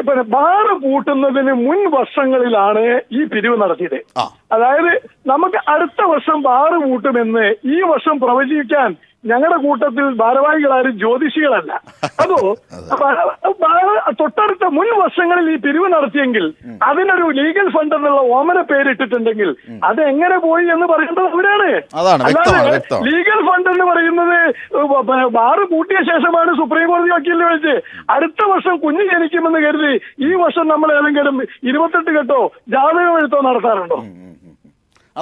പിന്നെ ബാറ് പൂട്ടുന്നതിന് മുൻ വർഷങ്ങളിലാണ് ഈ പിരിവ് നടത്തിയത്. അതായത് നമുക്ക് അടുത്ത വർഷം ബാറ് പൂട്ടുമെന്ന് ഈ വർഷം പ്രവചിക്കാൻ ഞങ്ങളുടെ കൂട്ടത്തിൽ ഭാരവാഹികളാരും ജ്യോതിഷികളല്ല. അതോ തൊട്ടടുത്ത മുൻ വർഷങ്ങളിൽ ഈ പിരിവ് നടത്തിയെങ്കിൽ അതിനൊരു ലീഗൽ ഫണ്ട് എന്നുള്ള ഓമന പേരിട്ടിട്ടുണ്ടെങ്കിൽ അത് എങ്ങനെ പോയി എന്ന് പറയേണ്ടത് അവരാണ്. അല്ലാതെ ലീഗൽ ഫണ്ട് എന്ന് പറയുന്നത് ബാറ് കൂട്ടിയ ശേഷമാണ് സുപ്രീം കോടതി വക്കീലിനെ വിളിച്ച് അടുത്ത വർഷം കുഞ്ഞ് ജനിക്കുമെന്ന് കരുതി ഈ വർഷം നമ്മൾ ഏതെങ്കിലും 28 കെട്ടോ ജാതകം എഴുത്തോ നടത്താറുണ്ടോ?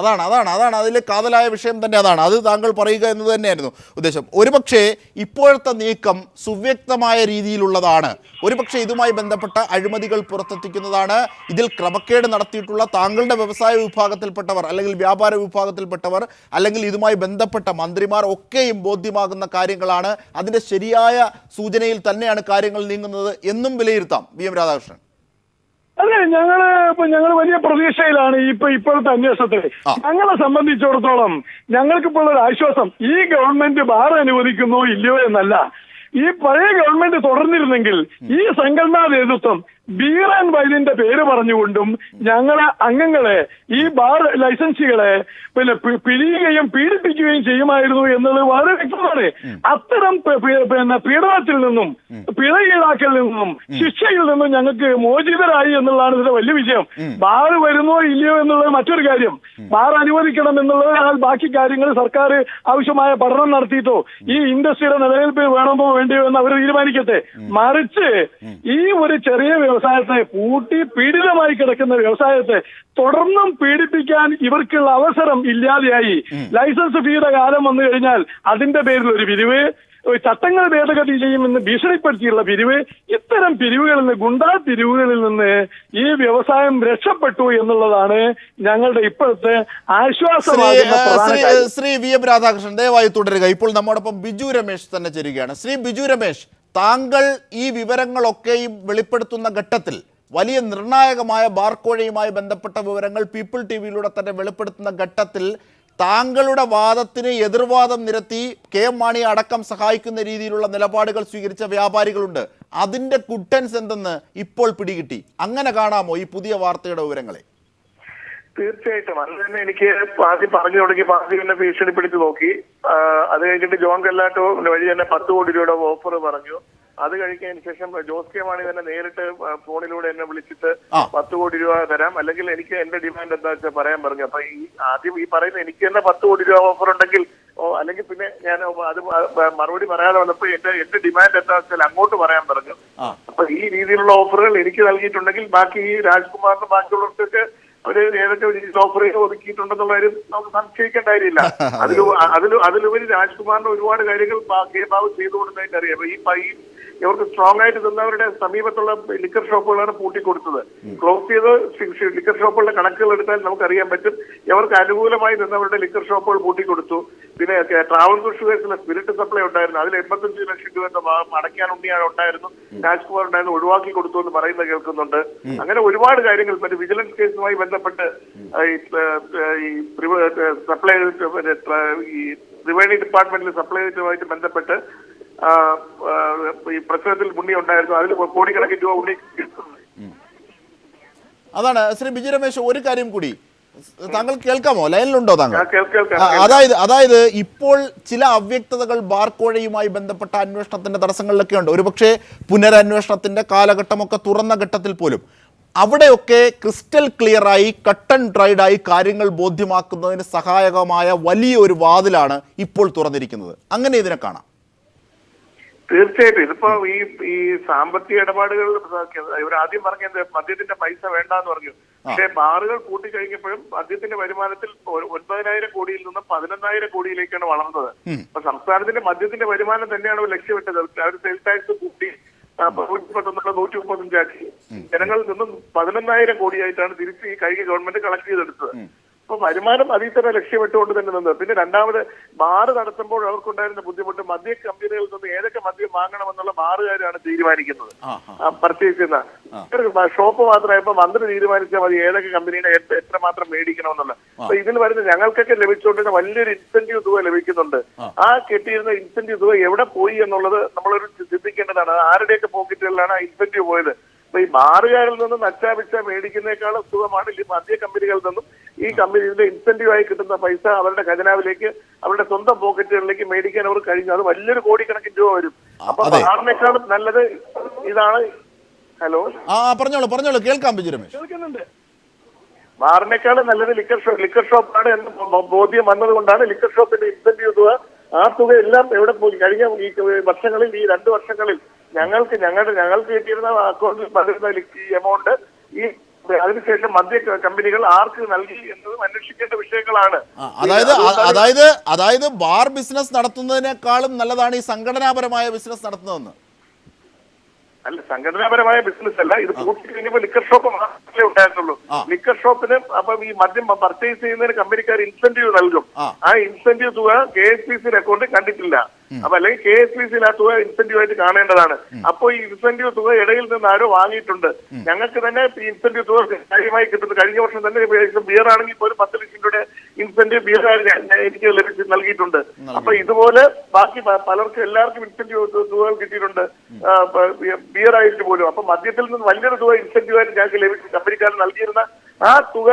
അതാണ് അതിലെ കാതലായ വിഷയം തന്നെ അതാണ്. അത് താങ്കൾ പറയുക എന്നത് തന്നെയായിരുന്നു ഉദ്ദേശം. ഒരുപക്ഷെ ഇപ്പോഴത്തെ നീക്കം സുവ്യക്തമായ രീതിയിലുള്ളതാണ്. ഒരുപക്ഷെ ഇതുമായി ബന്ധപ്പെട്ട അഴിമതികൾ പുറത്തെത്തിക്കുന്നതാണ്. ഇതിൽ ക്രമക്കേട് നടത്തിയിട്ടുള്ള താങ്കളുടെ വ്യവസായ വിഭാഗത്തിൽപ്പെട്ടവർ അല്ലെങ്കിൽ വ്യാപാര വിഭാഗത്തിൽപ്പെട്ടവർ അല്ലെങ്കിൽ ഇതുമായി ബന്ധപ്പെട്ട മന്ത്രിമാർ ഒക്കെയും ബോധ്യമാകുന്ന കാര്യങ്ങളാണ്. അതിൻ്റെ ശരിയായ സൂചനയിൽ തന്നെയാണ് കാര്യങ്ങൾ നീങ്ങുന്നത് എന്നും വിലയിരുത്താം. വി.എം. രാധാകൃഷ്ണൻ. അതെ, ഞങ്ങൾ വലിയ പ്രതീക്ഷയിലാണ് ഇപ്പോഴത്തെ അന്വേഷണത്തിൽ. ഞങ്ങളെ സംബന്ധിച്ചിടത്തോളം ഞങ്ങൾക്കിപ്പോൾ ഒരു ആശ്വാസം ഈ ഗവൺമെന്റ് ബാർ അനുവദിക്കുന്നോ ഇല്ലയോ എന്നല്ല. ഈ പഴയ ഗവൺമെന്റ് തുടർന്നിരുന്നെങ്കിൽ ഈ സംഘടനാ നേതൃത്വം ബീർ ആൻഡ് വൈനിന്റെ പേര് പറഞ്ഞുകൊണ്ടും ഞങ്ങളെ അംഗങ്ങളെ ഈ ബാർ ലൈസൻസികളെ പിഴിയുകയും പീഡിപ്പിക്കുകയും ചെയ്യുമായിരുന്നു എന്നുള്ളത് വളരെ വ്യക്തമാണ്. അത്തരം പീഡനത്തിൽ നിന്നും പിഴ ഈടാക്കലിൽ നിന്നും ശിക്ഷയിൽ നിന്നും ഞങ്ങൾക്ക് മോചിതരായി എന്നുള്ളതാണ് ഇതിന്റെ വലിയ വിജയം. ബാർ വരുന്നോ ഇല്ലയോ എന്നുള്ളത് മറ്റൊരു കാര്യം. ബാർ അനുവദിക്കണം എന്നുള്ളത് ബാക്കി കാര്യങ്ങൾ സർക്കാർ ആവശ്യമായ പഠനം നടത്തിയിട്ടോ ഈ ഇൻഡസ്ട്രിയുടെ നിലനിൽപ്പ് വേണമോ വേണ്ടിയോ എന്ന് അവർ തീരുമാനിക്കട്ടെ. മറിച്ച് ഈ ഒരു ചെറിയ വ്യവസായത്തെ പൂട്ടി പീഡിതമായി കിടക്കുന്ന വ്യവസായത്തെ തുടർന്നും പീഡിപ്പിക്കാൻ ഇവർക്കുള്ള അവസരം ഇല്ലാതെയായി. ലൈസൻസ് ഫീയുടെ കാലം വന്നു കഴിഞ്ഞാൽ അതിന്റെ പേരിൽ ഒരു പിരിവ്, ചട്ടങ്ങൾ ഭേദഗതി ചെയ്യുമെന്ന് ഭീഷണിപ്പെടുത്തിയുള്ള പിരിവ്, ഇത്തരം പിരിവുകളിൽ നിന്ന് ഗുണ്ടാ പിരിവുകളിൽ നിന്ന് ഈ വ്യവസായം രക്ഷപ്പെട്ടു എന്നുള്ളതാണ് ഞങ്ങളുടെ ഇപ്പോഴത്തെ ആശ്വാസമാകുന്ന പ്രധാന കാര്യം. ശ്രീ വി.എം. രാധാകൃഷ്ണൻ ദയവായി തുടരുക. ഇപ്പോൾ നമ്മോടൊപ്പം ബിജു രമേശ് തന്നെ ചേരുകയാണ്. ശ്രീ ബിജു രമേശ്, താങ്കൾ ഈ വിവരങ്ങളൊക്കെയും വെളിപ്പെടുത്തുന്ന ഘട്ടത്തിൽ വലിയ നിർണായകമായ ബാർക്കോഴയുമായി ബന്ധപ്പെട്ട വിവരങ്ങൾ പീപ്പിൾ ടിവിയിലൂടെ തന്നെ വെളിപ്പെടുത്തുന്ന ഘട്ടത്തിൽ താങ്കളുടെ വാദത്തിന് എതിർവാദം നിരത്തി കെ.എം. മാണി അടക്കം സഹായിക്കുന്ന രീതിയിലുള്ള നിലപാടുകൾ സ്വീകരിച്ച വ്യാപാരികളുണ്ട്. അതിൻ്റെ കുട്ടൻസ് എന്തെന്ന് ഇപ്പോൾ പിടികിട്ടി. അങ്ങനെ കാണാമോ ഈ പുതിയ വാർത്തയുടെ വിവരങ്ങളെ? തീർച്ചയായിട്ടും അത് തന്നെ. എനിക്ക് ആദ്യം പറഞ്ഞു തുടങ്ങി പാർട്ടി തന്നെ ഭീഷണിപ്പെടുത്തി നോക്കി. അത് കഴിഞ്ഞിട്ട് ജോൺ കല്ലാട്ടോ വഴി തന്നെ 10 കോടി രൂപയുടെ ഓഫർ പറഞ്ഞു. അത് കഴിക്കുന്നതിന് ശേഷം ജോസ് കെ മാണി തന്നെ നേരിട്ട് ഫോണിലൂടെ എന്നെ വിളിച്ചിട്ട് 10 കോടി രൂപ തരാം, അല്ലെങ്കിൽ എനിക്ക് എന്റെ ഡിമാൻഡ് എന്താ വെച്ചാൽ പറയാൻ പറഞ്ഞു. അപ്പൊ ആദ്യം പറയുന്നത് എനിക്ക് തന്നെ 10 കോടി രൂപ ഓഫർ ഉണ്ടെങ്കിൽ അല്ലെങ്കിൽ പിന്നെ ഞാൻ അത് മറുപടി പറയാതെ വന്നപ്പോ എന്റെ ഡിമാൻഡ് എന്താ വെച്ചാൽ അങ്ങോട്ട് പറയാൻ പറഞ്ഞു. അപ്പൊ ഈ രീതിയിലുള്ള ഓഫറുകൾ എനിക്ക് നൽകിയിട്ടുണ്ടെങ്കിൽ ബാക്കി ഈ രാജ്കുമാറിനും ബാക്കിയുള്ളവർക്കൊക്കെ അവര് ഏതൊക്കെ ഓഫറുകൾ ഒതുക്കിയിട്ടുണ്ടെന്നുള്ള കാര്യം നമുക്ക് സംശയിക്കേണ്ട കാര്യമില്ല. അതിലുപരി രാജ്കുമാറിന് ഒരുപാട് കാര്യങ്ങൾ ബാബു ചെയ്തു കൊടുത്തതായിട്ട് അറിയാം. ഈ ഇവർക്ക് സ്ട്രോങ് ആയിട്ട് നിന്നവരുടെ സമീപത്തുള്ള ലിക്കർ ഷോപ്പുകളാണ് പൂട്ടിക്കൊടുത്തത്. ക്ലോസ് ചെയ്ത് ലിക്കർ ഷോപ്പുകളുടെ കണക്കുകൾ എടുത്താൽ നമുക്കറിയാൻ പറ്റും. ഇവർക്ക് അനുകൂലമായി നിന്നവരുടെ ലിക്കർ ഷോപ്പുകൾ പൂട്ടിക്കൊടുത്തു. പിന്നെ ട്രാവൻകൂർ ഷുഗേഴ്സിലെ സ്പിരിറ്റ് സപ്ലൈ ഉണ്ടായിരുന്നു, അതിൽ 85 ലക്ഷം രൂപ അടയ്ക്കാൻ ഉണ്ണിയാണ് ഉണ്ടായിരുന്നു, രാജ്കുമാർ ഉണ്ടായിരുന്നു, ഒഴിവാക്കി കൊടുത്തു എന്ന് പറയുന്നത് കേൾക്കുന്നുണ്ട്. അങ്ങനെ ഒരുപാട് കാര്യങ്ങൾ മറ്റേ വിജിലൻസ് കേസുമായി ബന്ധപ്പെട്ട് ഈ സപ്ലൈ ഈ റിവന്യൂ ഡിപ്പാർട്ട്മെന്റിൽ സപ്ലൈ ചെയ്തതുമായിട്ട് ബന്ധപ്പെട്ട് ഈ പ്രശ്നത്തിൽ ഉണ്ണി ഉണ്ടായിരുന്നു. അതിൽ കോടിക്കണക്കിന് രൂപ ഉണ്ണി. അതാണ് ശ്രീ ബിജു രമേശ്, ഒരു കാര്യം കൂടി താങ്കൾ കേൾക്കാമോ? ലൈനിലുണ്ടോ താങ്കൾ? അതായത് ഇപ്പോൾ ചില അവ്യക്തതകൾ ബാർക്കോഴയുമായി ബന്ധപ്പെട്ട അന്വേഷണത്തിന്റെ തടസ്സങ്ങളിലൊക്കെ ഉണ്ട്. ഒരുപക്ഷെ പുനരന്വേഷണത്തിന്റെ കാലഘട്ടമൊക്കെ തുറന്ന ഘട്ടത്തിൽ പോലും അവിടെയൊക്കെ ക്രിസ്റ്റൽ ക്ലിയറായി കട്ട് ആൻഡ് ഡ്രൈഡായി കാര്യങ്ങൾ ബോധ്യമാക്കുന്നതിന് സഹായകമായ വലിയൊരു വാതിലാണ് ഇപ്പോൾ തുറന്നിരിക്കുന്നത്. അങ്ങനെ ഇതിനെ കാണാം. തീർച്ചയായിട്ടും ഇതിപ്പോ ഈ സാമ്പത്തിക ഇടപാടുകൾ ഇവർ ആദ്യം പറഞ്ഞത് മദ്യത്തിന്റെ പൈസ വേണ്ടെന്ന് പറഞ്ഞു. പക്ഷെ ബാറുകൾ കൂട്ടിക്കഴിഞ്ഞപ്പോഴും മദ്യത്തിന്റെ വരുമാനത്തിൽ 9,000 കോടിയിൽ നിന്ന് 11,000 കോടിയിലേക്കാണ് വളർന്നത്. അപ്പൊ സംസ്ഥാനത്തിന്റെ മദ്യത്തിന്റെ വരുമാനം തന്നെയാണ് ലക്ഷ്യമിട്ടത്. അവർ സെയിൽസ് ടാക്സ് കൂട്ടി 131 ആക്കി ജനങ്ങളിൽ നിന്നും 11,000 കോടിയായിട്ടാണ് തിരിച്ച് ഈ കഴിഞ്ഞ ഗവൺമെന്റ് കളക്ട് ചെയ്തെടുത്തത്. അപ്പൊ വരുമാനം അതിൽ തന്നെ ലക്ഷ്യമിട്ടുകൊണ്ട് തന്നെ നിന്നത്. പിന്നെ രണ്ടാമത് ബാറ് നടത്തുമ്പോൾ അവർക്കുണ്ടായിരുന്ന ബുദ്ധിമുട്ട് മദ്യ കമ്പനികളിൽ നിന്ന് ഏതൊക്കെ മദ്യം വാങ്ങണമെന്നുള്ള ബാറുകാരാണ് തീരുമാനിക്കുന്നത്, പർച്ചേസ് ചെയ്യുന്ന. ഷോപ്പ് മാത്രമായപ്പോ മന്ത്രി തീരുമാനിച്ചാൽ മതി ഏതൊക്കെ കമ്പനിയുടെ എത്രമാത്രം മേടിക്കണമെന്നുള്ള. അപ്പൊ ഇതിൽ വരുന്ന ഞങ്ങൾക്കൊക്കെ ലഭിച്ചുകൊണ്ടിരുന്ന വലിയൊരു ഇൻസെന്റീവ് തുക ലഭിക്കുന്നുണ്ട്. ആ കെട്ടിയിരുന്ന ഇൻസെന്റീവ് തുക എവിടെ പോയി എന്നുള്ളത് നമ്മളൊരു ചിന്തിക്കേണ്ടതാണ്. ആരുടെയൊക്കെ പോക്കറ്റുകളിലാണ് ആ ഇൻസെന്റീവ് പോയത്? അപ്പൊ ഈ ബാറുകാരിൽ നിന്നും നച്ചാപിച്ച മേടിക്കുന്നേക്കാളും സുഖമാണ് ഈ മദ്യ കമ്പനികളിൽ നിന്നും ഈ കമ്പനിയുടെ ഇൻസെന്റീവായി കിട്ടുന്ന പൈസ അവരുടെ ഖജനാവിലേക്ക് അവരുടെ സ്വന്തം പോക്കറ്റുകളിലേക്ക് മേടിക്കാൻ അവർ കഴിഞ്ഞു. അത് വലിയൊരു കോടിക്കണക്കിന് രൂപ വരും. അപ്പൊ ബാറിനേക്കാളും നല്ലത് ഇതാണ്. ഹലോ, പറഞ്ഞോളൂ കേൾക്കാം ബിജു രമേശ്. ബാറിനേക്കാളും നല്ലത് ലിക്കർ ഷോപ്പാണ് എന്ന് ബോധ്യം വന്നത് കൊണ്ടാണ് ലിക്കർ ഷോപ്പിന്റെ ഇൻസെന്റീവ് തുക, ആ തുക എല്ലാം എവിടെ പോയി? കഴിഞ്ഞ ഈ വർഷങ്ങളിൽ, ഈ 2 വർഷങ്ങളിൽ ഞങ്ങൾക്ക് കിട്ടിയിരുന്ന അക്കൗണ്ടിൽ പകരുന്ന ഈ എമൗണ്ട് ഈ അതിനുശേഷം മദ്യ കമ്പനികൾ ആർക്ക് നൽകി എന്നതും അന്വേഷിക്കേണ്ട വിഷയങ്ങളാണ്. അതായത് ബാർ ബിസിനസ് നടത്തുന്നതിനേക്കാളും നല്ലതാണ് ഈ സംഘടനാപരമായ ബിസിനസ് നടത്തുന്നതെന്ന്. അല്ല, സംഘടനാപരമായ ബിസിനസ് അല്ല ഇത്. പൂട്ടി കഴിഞ്ഞപ്പോൾ ലിക്കർ ഷോപ്പ് മാത്രമേ ഉണ്ടായിട്ടുള്ളൂ. ലിക്കർ ഷോപ്പിന് അപ്പം ഈ മദ്യം പർച്ചേസ് ചെയ്യുന്നതിന് കമ്പനിക്കാർ ഇൻസെന്റീവ് നൽകും. ആ ഇൻസെന്റീവ് തുക KSPC അക്കൗണ്ടിൽ കണ്ടിട്ടില്ല. അപ്പൊ അല്ലെങ്കിൽ KSPC ആ തുക ഇൻസെന്റീവ് ആയിട്ട് കാണേണ്ടതാണ്. അപ്പൊ ഈ ഇൻസെന്റീവ് തുക ഇടയിൽ നിന്ന് ആരോ വാങ്ങിയിട്ടുണ്ട്. ഞങ്ങൾക്ക് തന്നെ ഈ ഇൻസെന്റീവ് തുക കാര്യമായി കിട്ടുന്നത്. കഴിഞ്ഞ വർഷം തന്നെ ബിയർ ആണെങ്കിൽ പോലും 10 ലക്ഷം രൂപയുടെ ഇൻസെന്റീവ് ബിയർ എനിക്ക് നൽകിയിട്ടുണ്ട്. അപ്പൊ ഇതുപോലെ ബാക്കി പലർക്കും എല്ലാവർക്കും ഇൻസെന്റീവ് തുകകൾ കിട്ടിയിട്ടുണ്ട്, ബിയർ ആയിട്ട് പോലും. അപ്പൊ മദ്യത്തിൽ നിന്ന് വലിയൊരു തുക ഇൻസെന്റീവ് ആയിട്ട് ഞങ്ങൾക്ക് ലഭിച്ചു. കമ്പനിക്കാർ നൽകിയിരുന്ന ആ തുക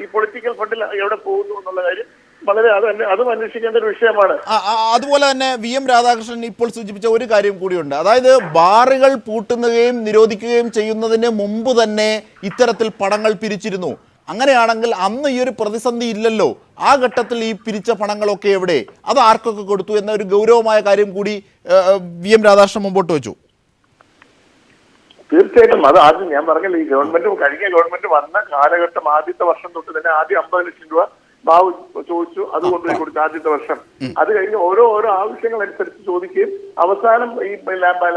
ഈ പൊളിറ്റിക്കൽ ഫണ്ടിൽ എവിടെ പോകുന്നു എന്നുള്ള കാര്യം വളരെ അതും അന്വേഷിക്കേണ്ട ഒരു വിഷയമാണ്. അതുപോലെ തന്നെ VM രാധാകൃഷ്ണൻ ഇപ്പോൾ സൂചിപ്പിച്ച ഒരു കാര്യം കൂടിയുണ്ട്. അതായത് ബാറുകൾ പൂട്ടുകയും നിരോധിക്കുകയും ചെയ്യുന്നതിന് മുമ്പ് തന്നെ ഇത്തരത്തിൽ പണങ്ങൾ പിരിച്ചിരുന്നു. അങ്ങനെയാണെങ്കിൽ അന്ന് ഈ ഒരു പ്രതിസന്ധി ഇല്ലല്ലോ. ആ ഘട്ടത്തിൽ ഈ പിരിച്ച പണങ്ങളൊക്കെ എവിടെ, അത് ആർക്കൊക്കെ കൊടുത്തു എന്ന ഒരു ഗൗരവമായ കാര്യം കൂടി VM രാധാകൃഷ്ണൻ മുമ്പോട്ട് വെച്ചു. തീർച്ചയായിട്ടും അത് ആദ്യം ഞാൻ പറഞ്ഞല്ലോ, ഈ കഴിഞ്ഞ ഗവൺമെന്റ് വന്ന കാലഘട്ടം ആദ്യത്തെ വർഷം തൊട്ട് തന്നെ ആദ്യം 50 ലക്ഷം രൂപ ബാബു ചോദിച്ചു, അത് കൊണ്ടുപോയി കൊടുത്തു ആദ്യത്തെ വർഷം. അത് കഴിഞ്ഞ് ഓരോ ആവശ്യങ്ങൾ അനുസരിച്ച് ചോദിക്കുകയും അവസാനം ഈ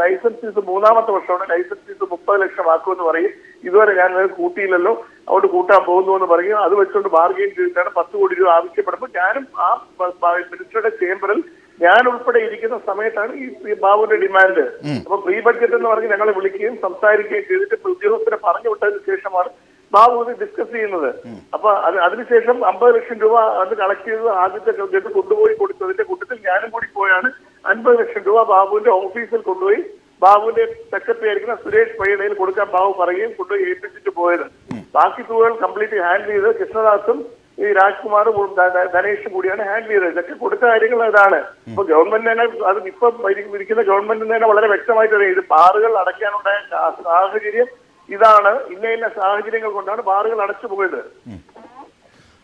ലൈസൻസ് ഫീസ് 3-ാമത്തെ വർഷമാണ് ലൈസൻസ് ഫീസ് 30 ലക്ഷം ആക്കുമെന്ന് പറയും. ഇതുവരെ ഞാൻ കൂട്ടിയില്ലല്ലോ, അവിടെ കൂട്ടാൻ പോകുന്നു എന്ന് പറയും. അത് വെച്ചുകൊണ്ട് ബാർഗെയിൻ ചെയ്തിട്ടാണ് 10 കോടി രൂപ ആവശ്യപ്പെടുമ്പോൾ ഞാനും ആ മിനിസ്റ്ററുടെ ചേംബറിൽ ഞാൻ ഉൾപ്പെടെ ഇരിക്കുന്ന സമയത്താണ് ഈ ബാബുവിന്റെ ഡിമാൻഡ്. അപ്പൊ പ്രീ ബഡ്ജറ്റ് എന്ന് പറഞ്ഞ് ഞങ്ങളെ വിളിക്കുകയും സംസാരിക്കുകയും ചെയ്തിട്ട് ഉദ്യോഗസ്ഥരെ പറഞ്ഞു വിട്ടതിന് ശേഷമാണ് ബാബു ഇത് ഡിസ്കസ് ചെയ്യുന്നത്. അപ്പൊ അതിനുശേഷം 50 ലക്ഷം രൂപ അത് കളക്ട് ചെയ്ത് ആദ്യത്തെ ഗഡു കൊണ്ടുപോയി കൊടുത്തതിന്റെ കൂട്ടത്തിൽ ഞാനും കൂടി പോയാണ് 50 ലക്ഷം രൂപ ബാബുവിന്റെ ഓഫീസിൽ കൊണ്ടുപോയി ബാബുവിന്റെ സെക്രട്ടറി ആയിരിക്കുന്ന സുരേഷ് പയ്യടയിൽ കൊടുക്കാൻ ബാബു പറയുകയും കൊണ്ടുപോയി ഏൽപ്പിച്ചിട്ട് പോയത്. ബാക്കി തുകകൾ കംപ്ലീറ്റ് ഹാൻഡിൽ ചെയ്ത് കൃഷ്ണദാസും ഈ രാജ്കുമാറും ധനേഷും കൂടിയാണ് ഹാൻഡിൽ ചെയ്തത്. ഇതൊക്കെ കൊടുത്ത കാര്യങ്ങൾ അതാണ്. ഇപ്പൊ ഗവൺമെന്റ് തന്നെ അത് ഇപ്പൊ ഇരിക്കുന്ന ഗവൺമെന്റിന് തന്നെ വളരെ വ്യക്തമായിട്ട് അറിയാം ഇത് ബാറുകൾ അടയ്ക്കാനുണ്ടായ സാഹചര്യം ഇതാണ്, ഇന്ന സാഹചര്യങ്ങൾ കൊണ്ടാണ് ബാറുകൾ അടച്ചു പോയത്.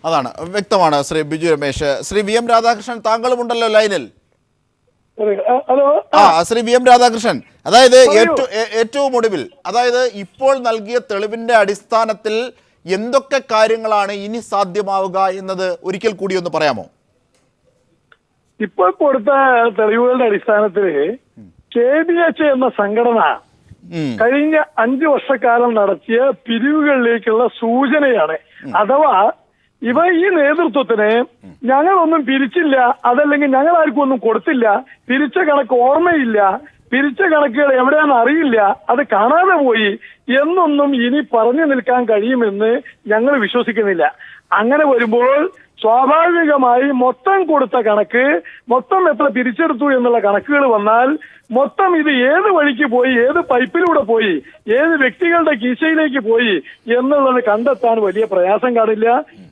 അതാണ് വ്യക്തമാണ്. ശ്രീ ബിജു രമേശ്. ശ്രീ VM രാധാകൃഷ്ണൻ താങ്കളും ഉണ്ടല്ലോ ലൈനിൽ. ശ്രീ VM രാധാകൃഷ്ണൻ, അതായത് ഏറ്റവും ഒടുവിൽ, അതായത് ഇപ്പോൾ നൽകിയ തെളിവിന്റെ അടിസ്ഥാനത്തിൽ എന്തൊക്കെ കാര്യങ്ങളാണ് ഇനി സാധ്യമാവുക എന്നത് ഒരിക്കൽ കൂടി ഒന്ന് പറയാമോ? ഇപ്പോൾ കൊടുത്ത തെളിവുകളുടെ അടിസ്ഥാനത്തിൽ KBH എന്ന സംഘടന കഴിഞ്ഞ 5 വർഷക്കാലം നടത്തിയ പിരിവുകളിലേക്കുള്ള സൂചനയാണ്. അഥവാ ഈ നേതൃത്വത്തിന് ഞങ്ങളൊന്നും പിരിച്ചില്ല, അതല്ലെങ്കിൽ ഞങ്ങൾ ആർക്കും ഒന്നും കൊടുത്തില്ല, പിരിച്ച കണക്ക് ഓർമ്മയില്ല, പിരിച്ച കണക്കുകൾ എവിടെയാണെന്ന് അറിയില്ല, അത് കാണാതെ പോയി എന്നൊന്നും ഇനി പറഞ്ഞു നിൽക്കാൻ കഴിയുമെന്ന് ഞങ്ങൾ വിശ്വസിക്കുന്നില്ല. അങ്ങനെ വരുമ്പോൾ സ്വാഭാവികമായി മൊത്തം കൊടുത്ത കണക്ക്, മൊത്തം എത്ര പിരിച്ചെടുത്തു എന്നുള്ള കണക്കുകൾ വന്നാൽ മൊത്തം ഇത് ഏത് വഴിക്ക് പോയി, ഏത് പൈപ്പിലൂടെ പോയി, ഏത് വ്യക്തികളുടെ കീശയിലേക്ക് പോയി എന്നുള്ളത് കണ്ടെത്താൻ വലിയ പ്രയാസം കാണില്ല.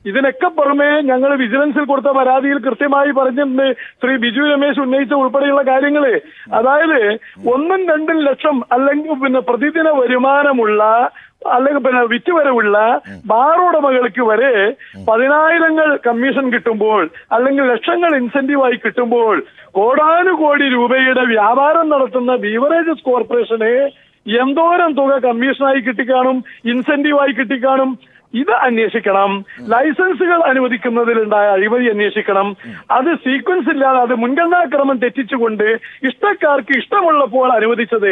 ഇതിനൊക്കെ പുറമെ ഞങ്ങൾ വിജിലൻസിൽ കൊടുത്ത പരാതിയിൽ കൃത്യമായി പറഞ്ഞിട്ടുണ്ട് ശ്രീ ബിജു രമേശ് ഉന്നയിച്ച ഉൾപ്പെടെയുള്ള കാര്യങ്ങള്. അതായത് 1-2 ലക്ഷം അല്ലെങ്കിൽ പ്രതിദിന വരുമാനമുള്ള അല്ലെങ്കിൽ വിറ്റുവരവുള്ള ബാർ ഉടമകൾക്ക് വരെ 10,000 കമ്മീഷൻ കിട്ടുമ്പോൾ അല്ലെങ്കിൽ ലക്ഷങ്ങൾ ഇൻസെന്റീവായി കിട്ടുമ്പോൾ കോടാനുകോടി രൂപയുടെ വ്യാപാരം നടത്തുന്ന ബീവറേജസ് കോർപ്പറേഷന് എന്തോരം തുക കമ്മീഷനായി കിട്ടിക്കാണും, ഇൻസെന്റീവായി കിട്ടിക്കാണും. ഇത് അന്വേഷിക്കണം. ലൈസൻസുകൾ അനുവദിക്കുന്നതിലുണ്ടായ അഴിമതി അന്വേഷിക്കണം. അത് സീക്വൻസ് ഇല്ലാതെ, അത് മുൻഗണനാക്രമം തെറ്റിച്ചുകൊണ്ട് ഇഷ്ടക്കാർക്ക് ഇഷ്ടമുള്ളപ്പോൾ അനുവദിച്ചത്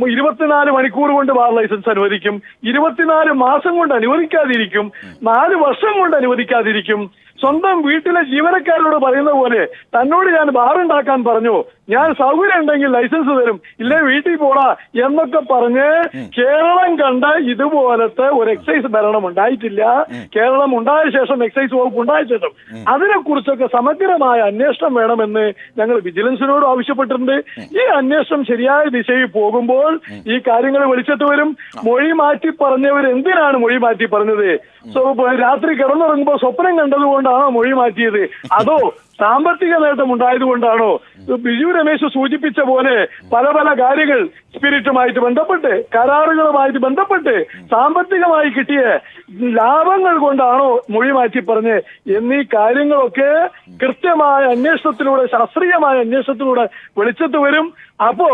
24 മണിക്കൂർ കൊണ്ട് ബാർ ലൈസൻസ് അനുവദിക്കും, 24 മാസം കൊണ്ട് അനുവദിക്കാതിരിക്കും, 4 വർഷം കൊണ്ട് അനുവദിക്കാതിരിക്കും. സ്വന്തം വീട്ടിലെ ജീവനക്കാരോട് പറയുന്ന പോലെ തന്നോട് ഞാൻ ബാറുണ്ടാക്കാൻ പറഞ്ഞു, ഞാൻ സൗകര്യം ഉണ്ടെങ്കിൽ ലൈസൻസ് തരും, ഇല്ലേ വീട്ടിൽ പോടാ എന്നൊക്കെ പറഞ്ഞ് കേരളം കണ്ട ഇതുപോലത്തെ ഒരു എക്സൈസ് ഭരണം ഉണ്ടായിട്ടില്ല. കേരളം ഉണ്ടായ ശേഷം, എക്സൈസ് വകുപ്പ് ഉണ്ടായ ശേഷം അതിനെക്കുറിച്ചൊക്കെ സമഗ്രമായ അന്വേഷണം വേണമെന്ന് ഞങ്ങൾ വിജിലൻസിനോട് ആവശ്യപ്പെട്ടിട്ടുണ്ട്. ഈ അന്വേഷണം ശരിയായ ദിശയിൽ പോകുമ്പോൾ ഈ കാര്യങ്ങൾ വെളിച്ചത്ത് വരും. മൊഴി മാറ്റി പറഞ്ഞവർ എന്തിനാണ് മൊഴി മാറ്റി പറഞ്ഞത്? രാത്രി കിടന്നുറങ്ങുമ്പോൾ സ്വപ്നം കണ്ടതുകൊണ്ടാണോ മൊഴി മാറ്റിയത്? അതോ സാമ്പത്തിക നേട്ടം ഉണ്ടായതുകൊണ്ടാണോ? ബിജു രമേശ് സൂചിപ്പിച്ച പോലെ പല പല കാര്യങ്ങൾ സ്പിരിറ്റുമായിട്ട് ബന്ധപ്പെട്ട്, കരാറുകളുമായിട്ട് ബന്ധപ്പെട്ട് സാമ്പത്തികമായി കിട്ടിയ ലാഭങ്ങൾ കൊണ്ടാണോ മൊഴി മാറ്റി പറഞ്ഞ് എന്നീ കാര്യങ്ങളൊക്കെ കൃത്യമായ അന്വേഷണത്തിലൂടെ, ശാസ്ത്രീയമായ അന്വേഷണത്തിലൂടെ വെളിച്ചത്ത് വരും. അപ്പോ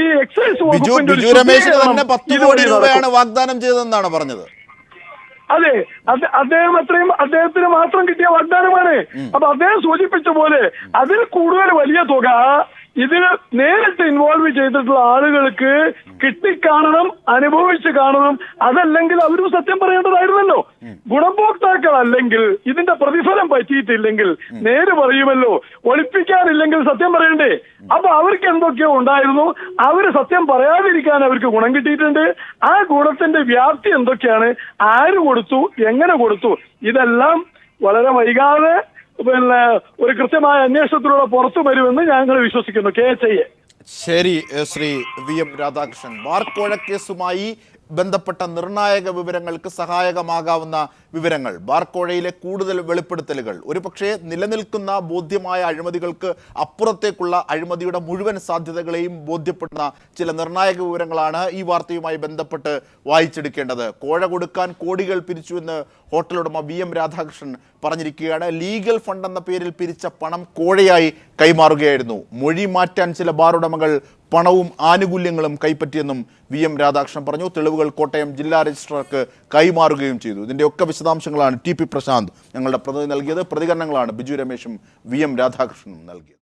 ഈ എക്സൈസ് വകുപ്പിന്റെ ബിജു രമേശിന് തന്നെ 10 കോടി രൂപയാണ് വാഗ്ദാനം ചെയ്തതെന്നാണ് പറഞ്ഞത്. അതെ, അദ്ദേഹത്തിന് മാത്രം കിട്ടിയ വാഗ്ദാനമാണ്. അപ്പൊ അദ്ദേഹം സൂചിപ്പിച്ച പോലെ അതിൽ കൂടുതൽ വലിയ തുക ഇതിൽ നേരിട്ട് ഇൻവോൾവ് ചെയ്തിട്ടുള്ള ആളുകൾക്ക് കിട്ടിക്കാണണം, അനുഭവിച്ച് കാണണം. അതല്ലെങ്കിൽ അവരും സത്യം പറയേണ്ടതായിരുന്നല്ലോ. ഗുണഭോക്താക്കൾ അല്ലെങ്കിൽ ഇതിന്റെ പ്രതിഫലം പറ്റിയിട്ടില്ലെങ്കിൽ നേര് പറയുമല്ലോ. ഒളിപ്പിക്കാനില്ലെങ്കിൽ സത്യം പറയണ്ടേ? അപ്പൊ അവർക്ക് എന്തൊക്കെയോ ഉണ്ടായിരുന്നു, അവര് സത്യം പറയാതിരിക്കാൻ അവർക്ക് ഗുണം കിട്ടിയിട്ടുണ്ട്. ആ ഗുണത്തിന്റെ വ്യാപ്തി എന്തൊക്കെയാണ്, ആര് കൊടുത്തു, എങ്ങനെ കൊടുത്തു, ഇതെല്ലാം വളരെ വൈകാതെ ഒരു കൃത്യമായ അന്വേഷണത്തിലൂടെ പുറത്തു വരുമെന്ന് ഞങ്ങൾ വിശ്വസിക്കുന്നു. KHIA. ശരി, ശ്രീ VM രാധാകൃഷ്ണൻ, ബാർക്കോഴ കേസുമായി ബന്ധപ്പെട്ട നിർണായക വിവരങ്ങൾക്ക് സഹായകമാകാവുന്ന വിവരങ്ങൾ, ബാർക്കോഴയിലെ കൂടുതൽ വെളിപ്പെടുത്തലുകൾ, ഒരുപക്ഷെ നിലനിൽക്കുന്ന ബോധ്യമായ അഴിമതികൾക്ക് അപ്പുറത്തേക്കുള്ള അഴിമതിയുടെ മുഴുവൻ സാധ്യതകളെയും ബോധ്യപ്പെടുന്ന ചില നിർണായക വിവരങ്ങളാണ് ഈ വാർത്തയുമായി ബന്ധപ്പെട്ട് വായിച്ചെടുക്കേണ്ടത്. കോഴ കൊടുക്കാൻ കോടികൾ പിരിച്ചു എന്ന് ഹോട്ടൽ ഉടമ VM രാധാകൃഷ്ണൻ പറഞ്ഞിരിക്കുകയാണ്. ലീഗൽ ഫണ്ട് എന്ന പേരിൽ പിരിച്ച പണം കോഴയായി കൈമാറുകയായിരുന്നു. മൊഴി മാറ്റാൻ ചില ബാർ ഉടമകൾ പണവും ആനുകൂല്യങ്ങളും കൈപ്പറ്റിയെന്നും VM രാധാകൃഷ്ണൻ പറഞ്ഞു. തെളിവുകൾ കോട്ടയം ജില്ലാ രജിസ്ട്രാർക്ക് കൈമാറുകയും ചെയ്തു. ഇതിൻ്റെയൊക്കെ വിശദാംശങ്ങളാണ് TP പ്രശാന്ത് ഞങ്ങളുടെ പ്രതിനിധി നൽകിയത്. പ്രതികരണങ്ങളാണ് ബിജു രമേശും VM രാധാകൃഷ്ണനും നൽകിയത്.